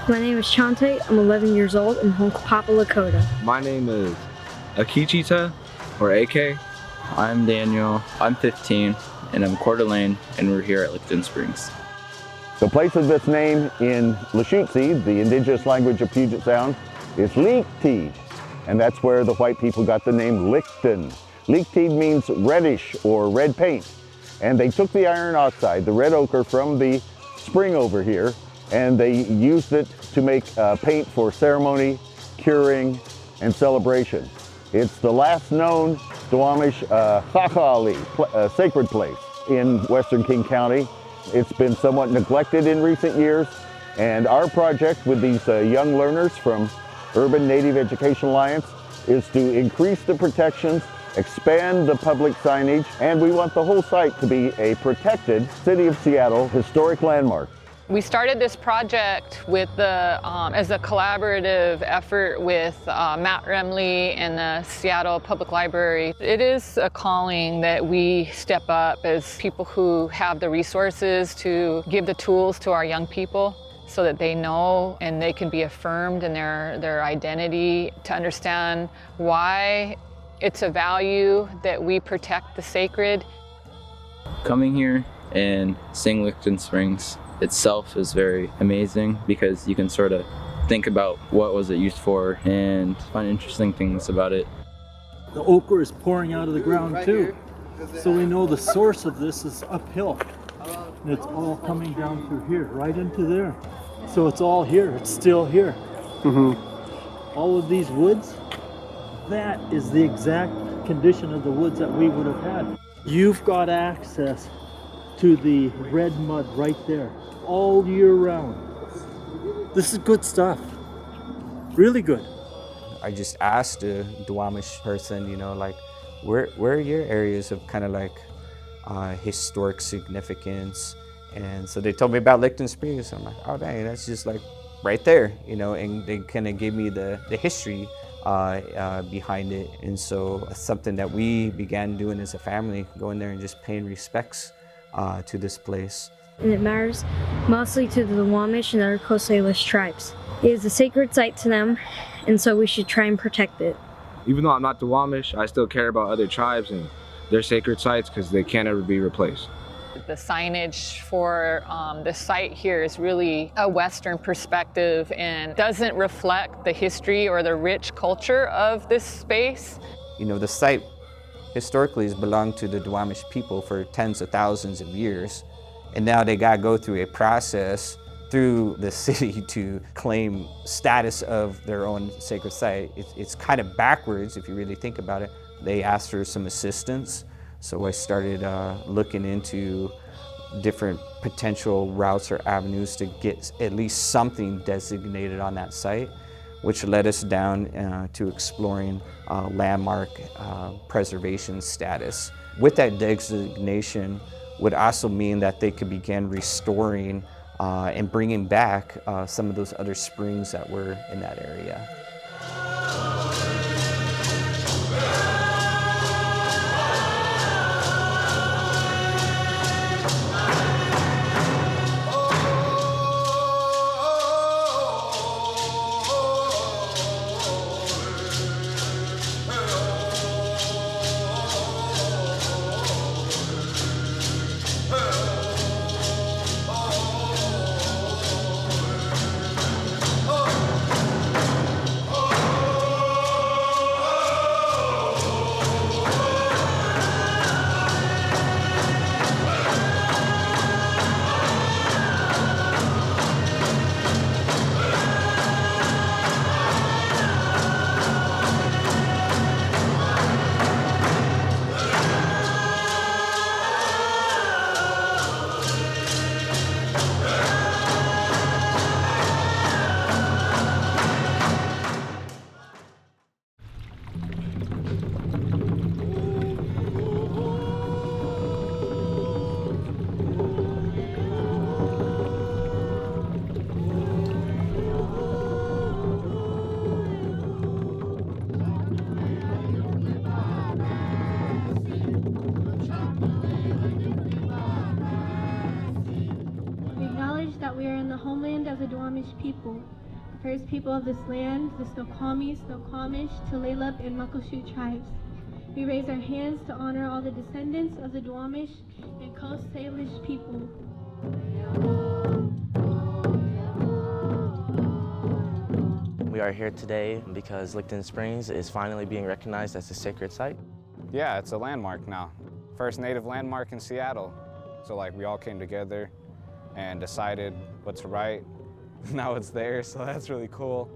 My name is Chante. I'm 11 years old in Hunkpapa, Lakota. My name is Akichita, or AK. I'm Daniel. I'm 15, and I'm Coeur d'Alene, and we're here at Licton Springs. The place of this name in Lushootseed, the indigenous language of Puget Sound, is Licton, and that's where the white people got the name Licton. Licton means reddish or red paint, and they took the iron oxide, the red ochre, from the spring over here, and they used it to make paint for ceremony, curing, and celebration. It's the last known Duwamish Chachali, sacred place in western King County. It's been somewhat neglected in recent years, and our project with these young learners from Urban Native Education Alliance is to increase the protections, expand the public signage, and we want the whole site to be a protected City of Seattle historic landmark. We started this project with as a collaborative effort with Matt Remle and the Seattle Public Library. It is a calling that we step up as people who have the resources to give the tools to our young people so that they know and they can be affirmed in their identity, to understand why it's a value that we protect the sacred. Coming here and seeing Licton Springs itself is very amazing because you can sort of think about what was it used for and find interesting things about it. The ochre is pouring out of the ground too, so we know the source of this is uphill, and it's all coming down through here, right into there. So it's all here, it's still here. All of these woods, that is the exact condition of the woods that we would have had. You've got access to the red mud right there, all year round. This is good stuff, really good. I just asked a Duwamish person, like, where are your areas of kind of like historic significance? And so they told me about Licton Springs. I'm like, oh dang, that's just like right there, and they kind of gave me the history behind it. And so it's something that we began doing as a family, going there and just paying respects to this place. And it matters mostly to the Duwamish and other Coast Salish tribes. It is a sacred site to them, and so we should try and protect it. Even though I'm not Duwamish, I still care about other tribes and their sacred sites because they can't ever be replaced. The signage for the site here is really a Western perspective and doesn't reflect the history or the rich culture of this space. The site historically has belonged to the Duwamish people for tens of thousands of years, and now they got to go through a process through the city to claim status of their own sacred site. It's kind of backwards if you really think about it. They asked for some assistance, so I started looking into different potential routes or avenues to get at least something designated on that site, which led us down to exploring landmark preservation status. With that designation would also mean that they could begin restoring and bringing back some of those other springs that were in that area. first people of this land, the Snoqualmie, Duwamish, Tulalip, and Muckleshoot tribes. We raise our hands to honor all the descendants of the Duwamish and Coast Salish people. We are here today because Licton Springs is finally being recognized as a sacred site. Yeah, it's a landmark now. First native landmark in Seattle. So like we all came together and decided what's right. Now it's there, so that's really cool.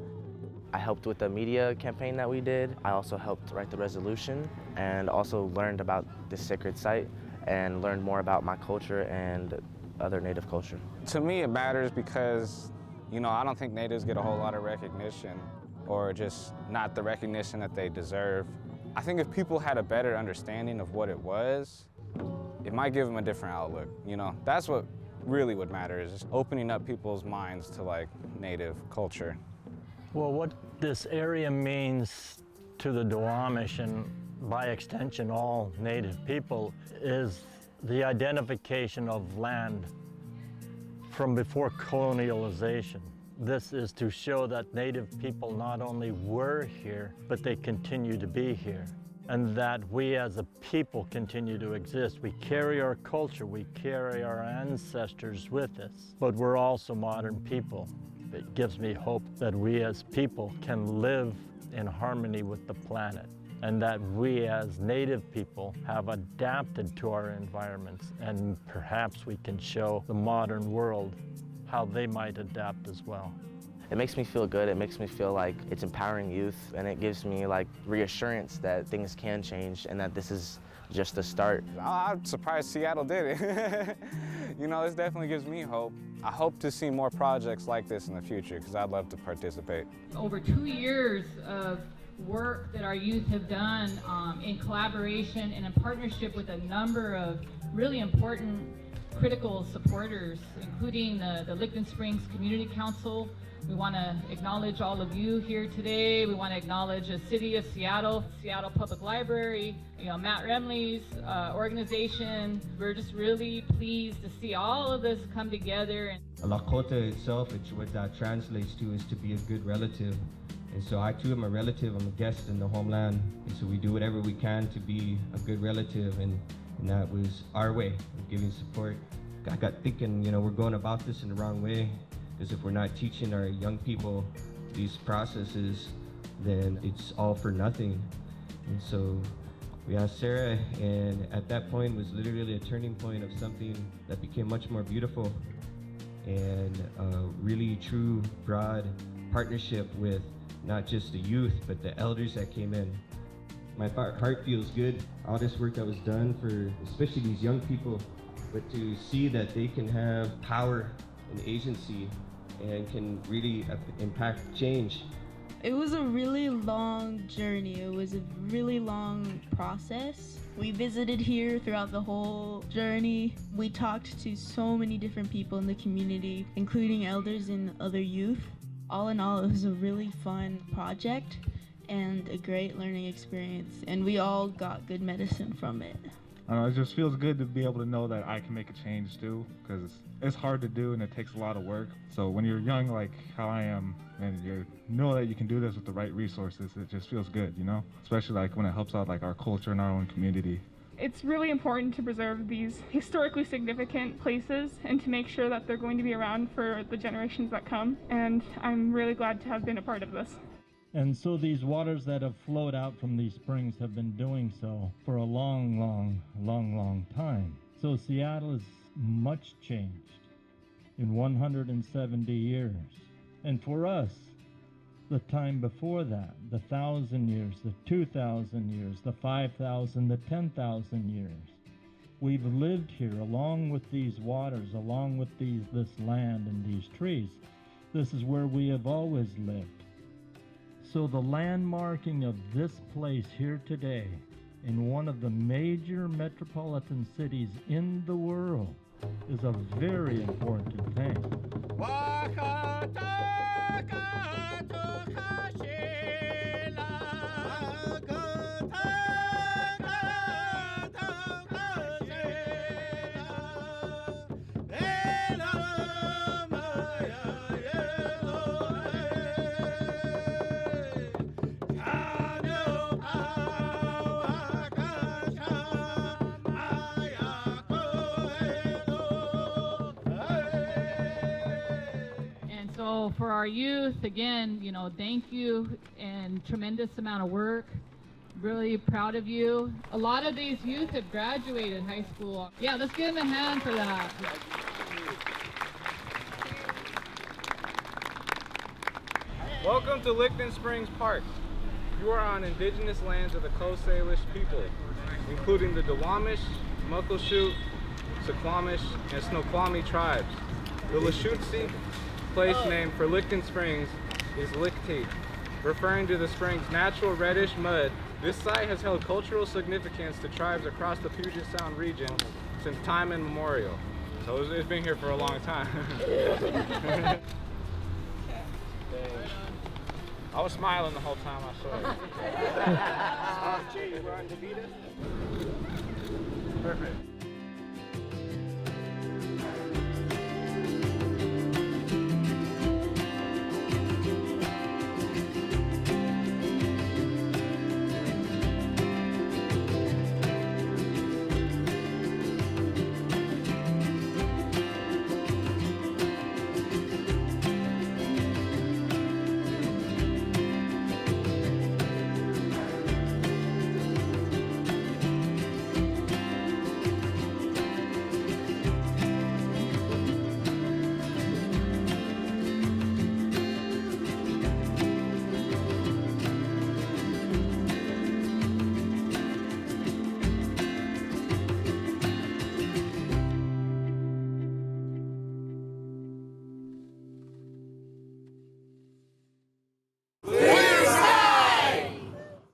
I helped with the media campaign that we did. I also helped write the resolution and also learned about this sacred site and learned more about my culture and other native culture. To me it matters because, you know, I don't think natives get a whole lot of recognition or just not the recognition that they deserve. I think if people had a better understanding of what it was, it might give them a different outlook, you know? That's what really would matter, is just opening up people's minds to like native culture. Well, what this area means to the Duwamish and by extension all native people is the identification of land from before colonialization. This is to show that native people not only were here, but they continue to be here. And that we as a people continue to exist. We carry our culture, we carry our ancestors with us, but we're also modern people. It gives me hope that we as people can live in harmony with the planet and that we as native people have adapted to our environments, and perhaps we can show the modern world how they might adapt as well. It makes me feel good. It makes me feel like it's empowering youth, and it gives me like reassurance that things can change and that this is just the start. I'm surprised Seattle did it. You know, this definitely gives me hope. I hope to see more projects like this in the future because I'd love to participate. Over 2 years of work that our youth have done in collaboration and in partnership with a number of really important critical supporters, including the Licton Springs Community Council. We want to acknowledge all of you here today. We want to acknowledge the City of Seattle, Seattle Public Library, Matt Remle's organization. We're just really pleased to see all of this come together. Lakota itself, what that translates to is to be a good relative. And so I too am a relative, I'm a guest in the homeland. And so we do whatever we can to be a good relative, and that was our way of giving support. I got thinking, we're going about this in the wrong way. Because if we're not teaching our young people these processes, then it's all for nothing. And so we asked Sarah, and at that point was literally a turning point of something that became much more beautiful and a really true, broad partnership with not just the youth, but the elders that came in. My heart feels good, all this work that was done for especially these young people, but to see that they can have power and agency and can really impact change. It was a really long journey. It was a really long process. We visited here throughout the whole journey. We talked to so many different people in the community, including elders and other youth. All in all, it was a really fun project and a great learning experience, and we all got good medicine from it. It just feels good to be able to know that I can make a change too, because it's hard to do and it takes a lot of work. So when you're young like how I am, and you know that you can do this with the right resources, it just feels good, Especially like when it helps out like our culture and our own community. It's really important to preserve these historically significant places and to make sure that they're going to be around for the generations that come. And I'm really glad to have been a part of this. And so these waters that have flowed out from these springs have been doing so for a long time. So Seattle is much changed in 170 years. And for us, the time before that, the 1,000 years, the 2,000 years, the 5,000, the 10,000 years, we've lived here along with these waters, along with this land and these trees. This is where we have always lived. So the landmarking of this place here today in one of the major metropolitan cities in the world is a very important thing. for our youth, again, thank you, and tremendous amount of work. Really proud of you. A lot of these youth have graduated high school. Yeah, let's give them a hand for that. Welcome to Licton Springs Park. You are on indigenous lands of the Coast Salish people, including the Duwamish, Muckleshoot, Suquamish, and Snoqualmie tribes. The Licton place name for Licton Springs is Licton, referring to the spring's natural reddish mud. This site has held cultural significance to tribes across the Puget Sound region since time immemorial. So it's been here for a long time. I was smiling the whole time I saw it. Perfect.